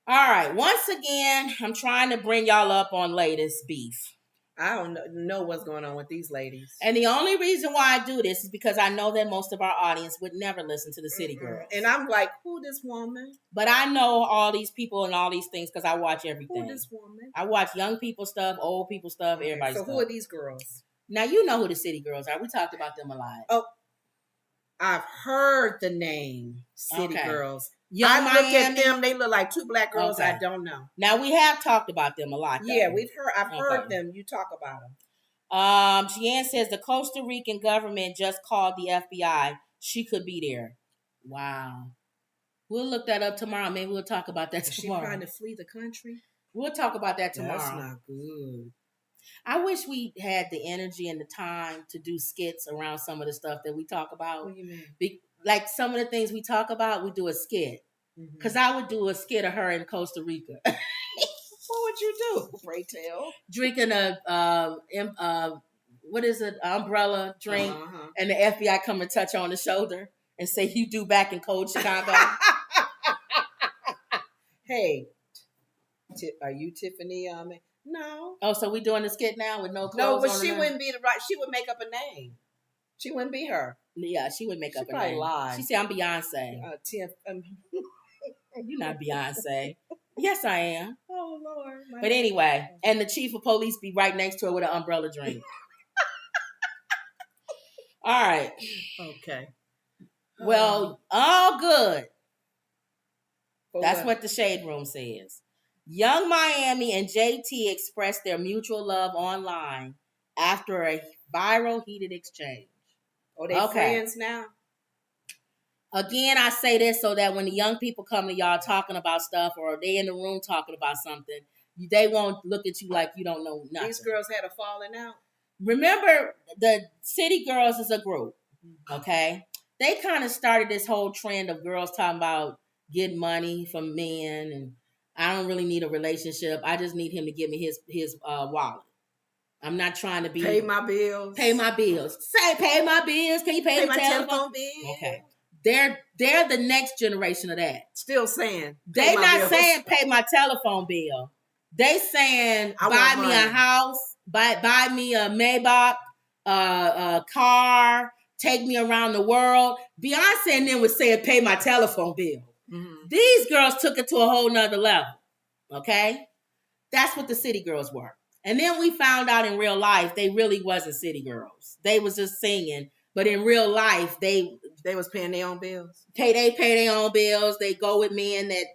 All right. Once again, I'm trying to bring y'all up on latest beef. I don't know what's going on with these ladies. And the only reason why I do this is because I know that most of our audience would never listen to the City Girls. And I'm like, who this woman? But I know all these people and all these things because I watch everything. Who this woman? I watch young people stuff, old people stuff, everybody's stuff. So who are these girls? Now, you know who the City Girls are. We talked about them a lot. Oh, I've heard the name City Girls. I look at them. They look like two black girls. I don't know. Now, we have talked about them a lot. Though. Yeah, I've heard them. You talk about them. Jeanne says the Costa Rican government just called the FBI. She could be there. Wow. We'll look that up tomorrow. Maybe we'll talk about that tomorrow. Is she trying to flee the country? We'll talk about that tomorrow. That's not good. I wish we had the energy and the time to do skits around some of the stuff that we talk about. What do you mean? Like some of the things we talk about, we do a skit. Because I would do a skit of her in Costa Rica. What would you do? Pray tell. Drinking what is it? Umbrella drink, and the FBI come and touch her on the shoulder and say, "You do back in cold Chicago." Hey, are you Tiffany? No. Oh, so we doing the skit now with no clothes? No, but on she her? wouldn't be the right. She would make up a name. She wouldn't be her. Yeah, she would make up a name. Lie. She said, "I'm Beyonce." You're not Beyonce. Yes, I am. Oh, Lord. But anyway, and the chief of police be right next to her with an umbrella drink. All right. Okay. Well, all good. That's what the Shade Room says. Young Miami and JT expressed their mutual love online after a viral heated exchange. Oh, they're friends now? Again, I say this so that when the young people come to y'all talking about stuff or they in the room talking about something, they won't look at you like you don't know nothing. These girls had a falling out. Remember, the City Girls is a group, okay? They kind of started this whole trend of girls talking about getting money from men and I don't really need a relationship. I just need him to give me his wallet. I'm not trying to be... Pay my bills. Pay my bills. Say, pay my bills. Can you pay my telephone bill? Okay. They're the next generation of that. Still saying. They not saying pay my telephone bill. They saying buy me a house, buy me a Maybach, a car, take me around the world. Beyonce and them was saying pay my telephone bill. Mm-hmm. These girls took it to a whole nother level. Okay? That's what the City Girls were. And then we found out in real life they really wasn't City Girls. They was just singing. But in real life, they was paying their own bills. Pay their own bills. They go with men that,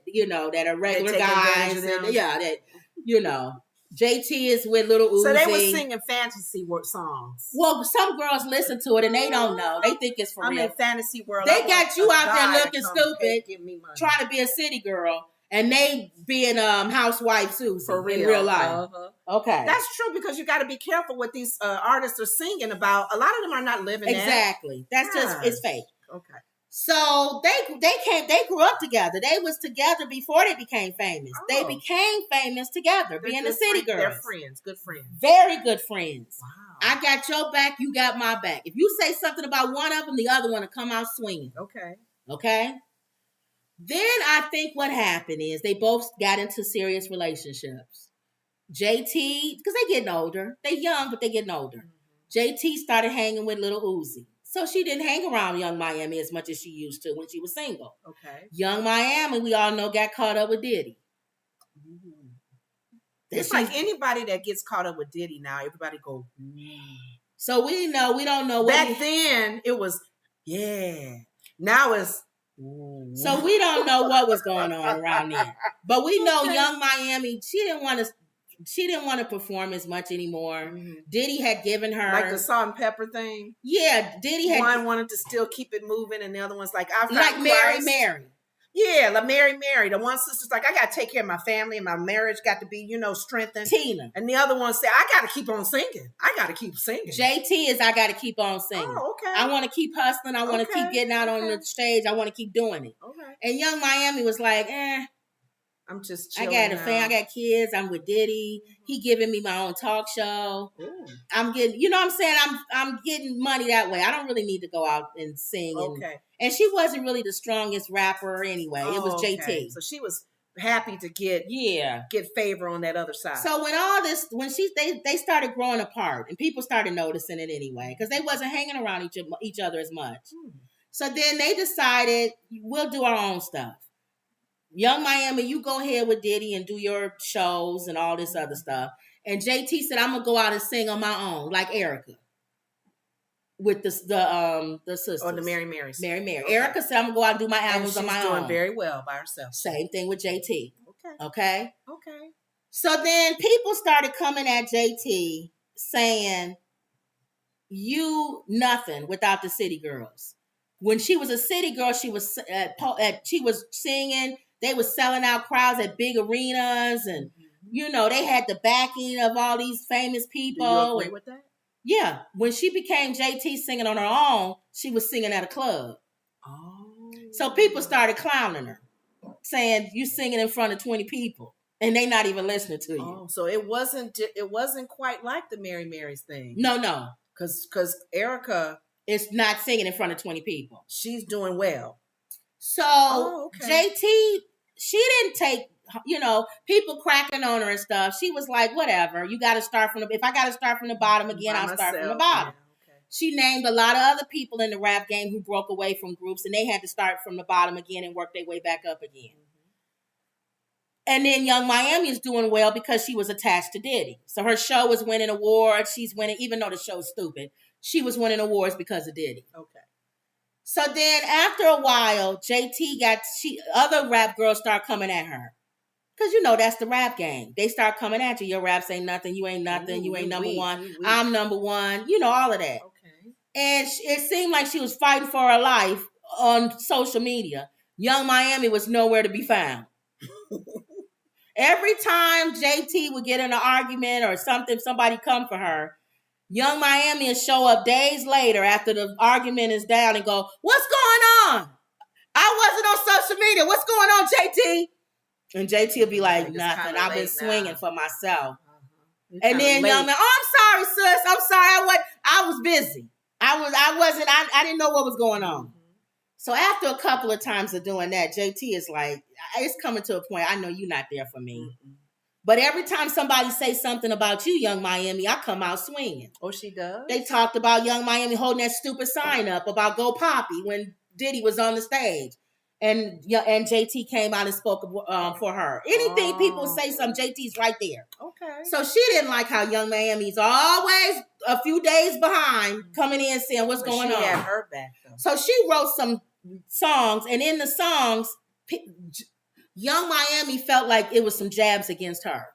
that are regular guys. JT is with Little Uzi. So they were singing fantasy songs. Well, some girls listen to it and they don't know. They think it's for real. I'm in fantasy world. They got you out there looking stupid, trying to be a city girl, and they being housewife Susie for real, in real life. Okay, that's true because you got to be careful what these artists are singing about. A lot of them are not living exactly. That's just it's fake. Okay. So they grew up together. They was together before they became famous. Oh. They became famous together, being the City Girls. They're friends, good friends. Very good friends. Wow. I got your back, you got my back. If you say something about one of them, the other one will come out swinging. Okay? Then I think what happened is they both got into serious relationships. JT, because they getting older. They young, but they getting older. Mm-hmm. JT started hanging with Little Uzi. So she didn't hang around Young Miami as much as she used to when she was single. Okay. Young Miami, we all know, got caught up with Diddy. Mm-hmm. It's like anybody that gets caught up with Diddy now, everybody go, So we don't know. Back then, it was, yeah. Now it's, So we don't know what was going on around there. But we know Young Miami, she didn't want to perform as much anymore. Mm-hmm. Diddy had given her like the salt and pepper thing. Yeah, Diddy had. One wanted to still keep it moving, and the other one's like, I've like Mary. Yeah, like Mary. The one sister's like, I got to take care of my family and my marriage got to be, strengthened. Tina. And the other one said, I got to keep on singing. I got to keep singing. JT is, I got to keep on singing. Oh, okay. I want to keep hustling. I want to keep getting out on the stage. I want to keep doing it. Okay. And Young Miami was like, I'm just chilling. I got a fan. I got kids. I'm with Diddy. He giving me my own talk show. Ooh. I'm getting, you know what I'm saying? I'm getting money that way. I don't really need to go out and sing. Okay. And she wasn't really the strongest rapper anyway. It was JT. So she was happy to get favor on that other side. So when they started growing apart, and people started noticing it anyway, because they wasn't hanging around each other as much. So then they decided, we'll do our own stuff. Young Miami, you go ahead with Diddy and do your shows and all this other stuff. And JT said, I'm gonna go out and sing on my own, like Erica. With the sisters. Or the Mary Marys. Mary Mary. Okay. Erica said, I'm going to go out and do my albums on my own. She's doing very well by herself. Same thing with JT. Okay. So then people started coming at JT saying, you nothing without the City Girls. When she was a City Girl, she was singing. They were selling out crowds at big arenas. And, they had the backing of all these famous people. Do you agree with that? Yeah, when she became JT singing on her own, she was singing at a club. Oh. So people started clowning her, saying, you singing in front of 20 people, and they not even listening to you. Oh, so it wasn't quite like the Mary Marys thing. No. Because Erica is not singing in front of 20 people. She's doing well. So JT, she didn't take, people cracking on her and stuff. She was like, whatever, you got to start if I got to start from the bottom again, I'll start from the bottom. Yeah, She named a lot of other people in the rap game who broke away from groups, and they had to start from the bottom again and work their way back up again. And then Young Miami is doing well because she was attached to Diddy. So her show was winning awards. She's winning, even though the show's stupid, she was winning awards because of Diddy. Okay. So then after a while, other rap girls start coming at her. Because, that's the rap game. They start coming at you. Your raps ain't nothing. You ain't nothing. You ain't number one. I'm number one. All of that. Okay. And it seemed like she was fighting for her life on social media. Young Miami was nowhere to be found. Every time JT would get in an argument or something, somebody come for her, Young Miami would show up days later after the argument is down and go, what's going on? I wasn't on social media. What's going on, JT? And JT will be like, nothing. I've been swinging for myself. And then Young Man, I'm sorry, sis. I'm sorry. I was busy. I didn't know what was going on. So after a couple of times of doing that, JT is like, it's coming to a point, I know you're not there for me. But every time somebody say something about you, Young Miami, I come out swinging. Oh, she does? They talked about Young Miami holding that stupid sign up about Go Poppy when Diddy was on the stage. And JT came out and spoke for her. Anything people say something, JT's right there. Okay. So she didn't like how Young Miami's always a few days behind coming in saying what's going on. She had her back, though. So she wrote some songs, and in the songs, Young Miami felt like it was some jabs against her.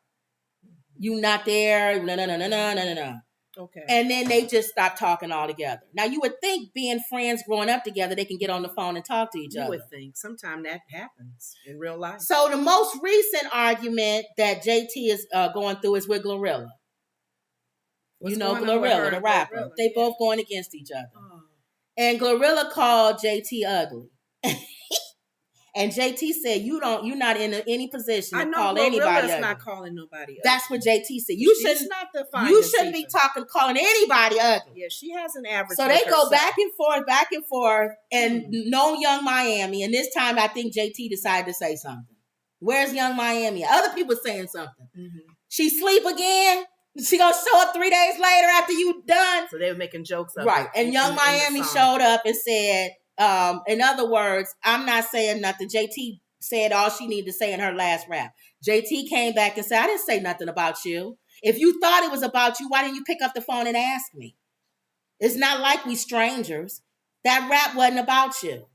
You not there, no. Okay. And then they just stopped talking altogether. Now, you would think being friends growing up together, they can get on the phone and talk to each other. You would think. Sometimes that happens in real life. So the most recent argument that JT is going through is with Glorilla. Glorilla, the rapper. Glorilla, they both going against each other. Oh. And Glorilla called JT ugly. And JT said, you're not in any position to call anybody ugly. Not calling nobody ugly. That's what JT said. You shouldn't be calling anybody ugly. Yeah, she has an average. So they go back and forth, and no Young Miami. And this time, I think JT decided to say something. Where's Young Miami? Other people saying something. She sleep again? She gonna show up 3 days later after you done? So they were making jokes of right. And Young Miami showed up and said, in other words, I'm not saying nothing. JT said all she needed to say in her last rap. JT came back and said, I didn't say nothing about you. If you thought it was about you, why didn't you pick up the phone and ask me? It's not like we strangers. That rap wasn't about you.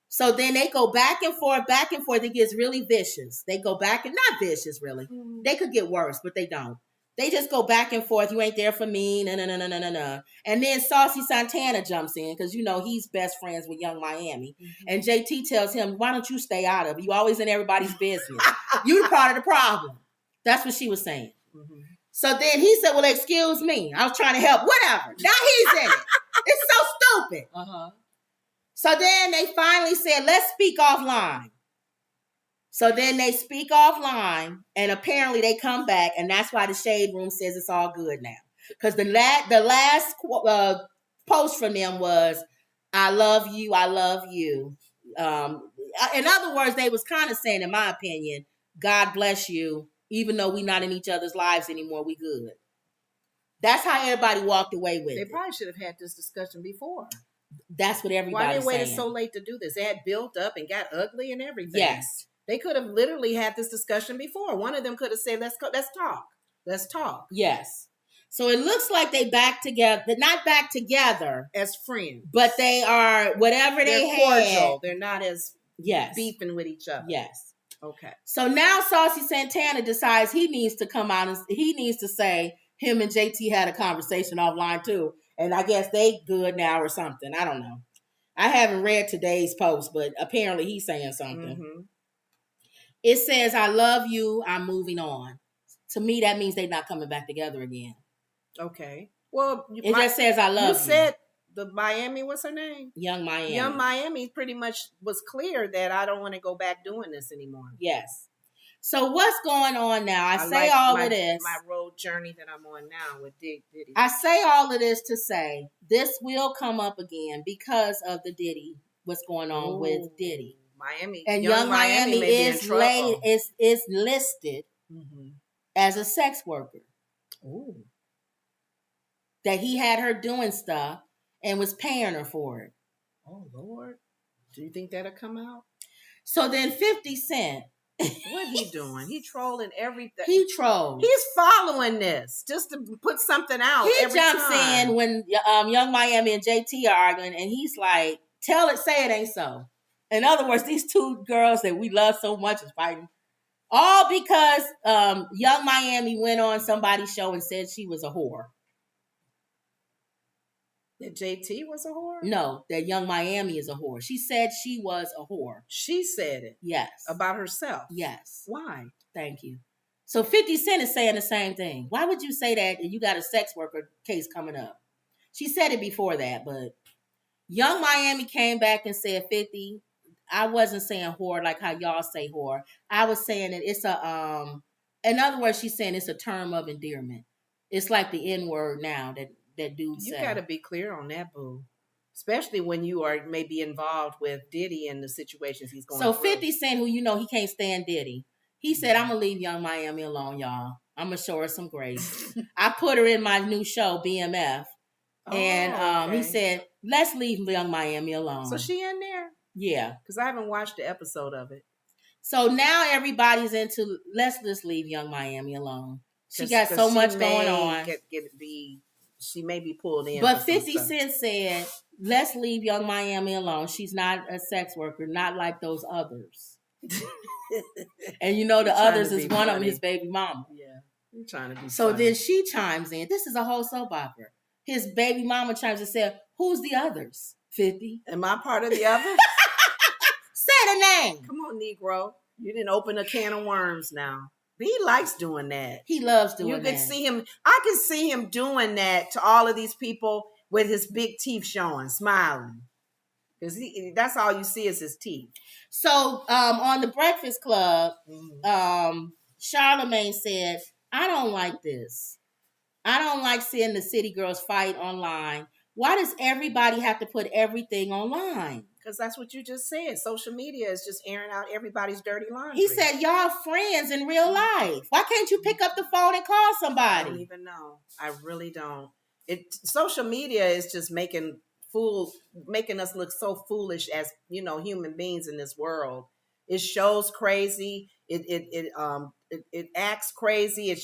So then they go back and forth. It gets really vicious. They go back and not vicious, really. They could get worse, but they don't. They just go back and forth. You ain't there for me. No. And then Saucy Santana jumps in because, he's best friends with Young Miami. And JT tells him, why don't you stay out of it? You always in everybody's business. You part of the problem. That's what she was saying. So then he said, well, excuse me. I was trying to help. Whatever. Now he's in it. It's so stupid. So then they finally said, let's speak offline. So then they speak offline, and apparently they come back, and that's why the Shade Room says it's all good now. Because the last post from them was, I love you. In other words, they was kind of saying, in my opinion, God bless you. Even though we're not in each other's lives anymore, we good. That's how everybody walked away with They it. probably should have had this discussion before. That's what everybody's saying. Why they waited so late to do this? They had built up and got ugly and everything. Yes. They could have literally had this discussion before. One of them could have said, let's talk. Let's talk. Yes. So it looks like they back together. They're not back together as friends, but they are whatever they're they cordial. had. They're not as beefing with each other. Yes. Okay. So now Saucy Santana decides he needs to come out and he needs to say him and JT had a conversation offline too. And I guess they good now or something. I don't know. I haven't read today's post, but apparently he's saying something. Mm-hmm. It says, I love you. I'm moving on. To me, that means they're not coming back together again. Okay. Well, it just says, I love you. You said the Miami, what's her name? Young Miami. Young Miami pretty much was clear that I don't want to go back doing this anymore. Yes. So what's going on now? I say like all of this. My road journey that I'm on now with Diddy. I say all of this to say this will come up again because of the Diddy, what's going on with Diddy. Miami. And Young Miami is listed as a sex worker. Ooh. That he had her doing stuff and was paying her for it. Oh, Lord. Do you think that'll come out? So then 50 Cent. What he doing? He trolling everything. He trolls. He's following this just to put something out. He jumps in when Young Miami and JT are arguing, and he's like, say it ain't so. In other words, these two girls that we love so much is fighting. All because Young Miami went on somebody's show and said she was a whore. That JT was a whore? No, that Young Miami is a whore. She said she was a whore. She said it? Yes. About herself? Yes. Why? Thank you. So 50 Cent is saying the same thing. Why would you say that and you got a sex worker case coming up? She said it before that, but Young Miami came back and said, 50, I wasn't saying whore like how y'all say whore. I was saying that it's a, in other words, she's saying it's a term of endearment. It's like the N-word now that dude said. You got to be clear on that, boo. Especially when you are maybe involved with Diddy and the situations he's going through. So 50 Cent, who you know he can't stand Diddy, he said, I'm going to leave Young Miami alone, y'all. I'm going to show her some grace. I put her in my new show, BMF. And he said, let's leave Young Miami alone. So she in there? Yeah. Because I haven't watched the episode of it. So now everybody's into, let's just leave Young Miami alone. She got so much going on. She may be pulled in. But 50 Cent said, let's leave Young Miami alone. She's not a sex worker, not like those others. And you know the others is one of them, his baby mama. Yeah. You're trying to be So funny. then she chimes in. This is a whole soap opera. His baby mama chimes and said, who's the others? 50. Am I part of the others? Say the name. Come on, Negro. You didn't open a can of worms now. He likes doing that. He loves doing that. You could see him. I can see him doing that to all of these people with his big teeth showing, smiling. Because that's all you see is his teeth. So on the Breakfast Club, Charlamagne said, I don't like this. I don't like seeing the city girls fight online. Why does everybody have to put everything online? Because that's what you just said. Social media is just airing out everybody's dirty laundry. He said, y'all friends in real life. Why can't you pick up the phone and call somebody? I don't even know. I really don't. Social media is just making us look so foolish as, human beings in this world. It shows crazy. It acts crazy.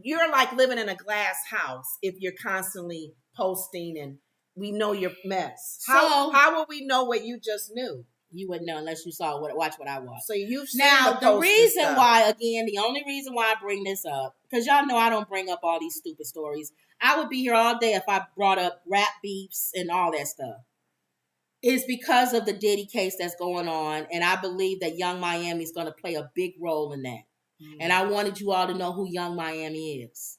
You're like living in a glass house if you're constantly posting and we know your mess. How will we know what you just knew? You wouldn't know unless you watch what I watched. So you've seen the reason why, again, the only reason why I bring this up, because y'all know I don't bring up all these stupid stories. I would be here all day if I brought up rap beefs and all that stuff. It's because of the Diddy case that's going on, and I believe that Young Miami is going to play a big role in that. Mm-hmm. And I wanted you all to know who Young Miami is.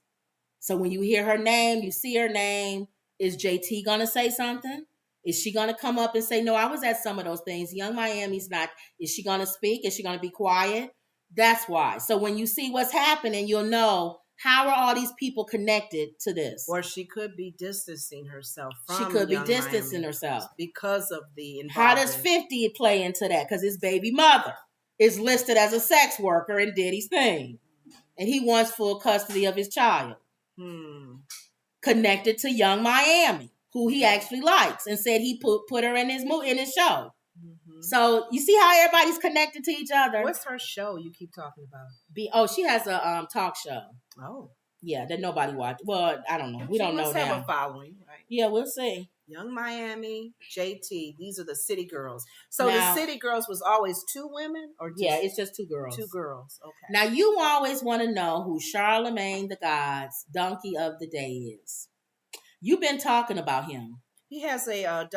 So when you hear her name, you see her name, is JT going to say something? Is she going to come up and say, no, I was at some of those things. Young Miami's not. Is she going to speak? Is she going to be quiet? That's why. So when you see what's happening, you'll know, how are all these people connected to this? Or she could be distancing herself from She could be Young distancing Miami herself. Because of the involvement. How does 50 play into that? Because it's baby mother. is listed as a sex worker in Diddy's thing. And he wants full custody of his child. Connected to Young Miami, who he actually likes, and said he put her in his show. So you see how everybody's connected to each other. What's her show you keep talking about? She has a talk show. Oh, yeah, that nobody watched. Well, I don't know. We don't know now. Have a following, right? Yeah, we'll see. Young Miami, JT. These are the City Girls. So now, the City Girls was always two women, or yeah, it's just two girls. Two girls. Okay. Now you always want to know who Charlemagne the God's donkey of the day is. You've been talking about him. He has a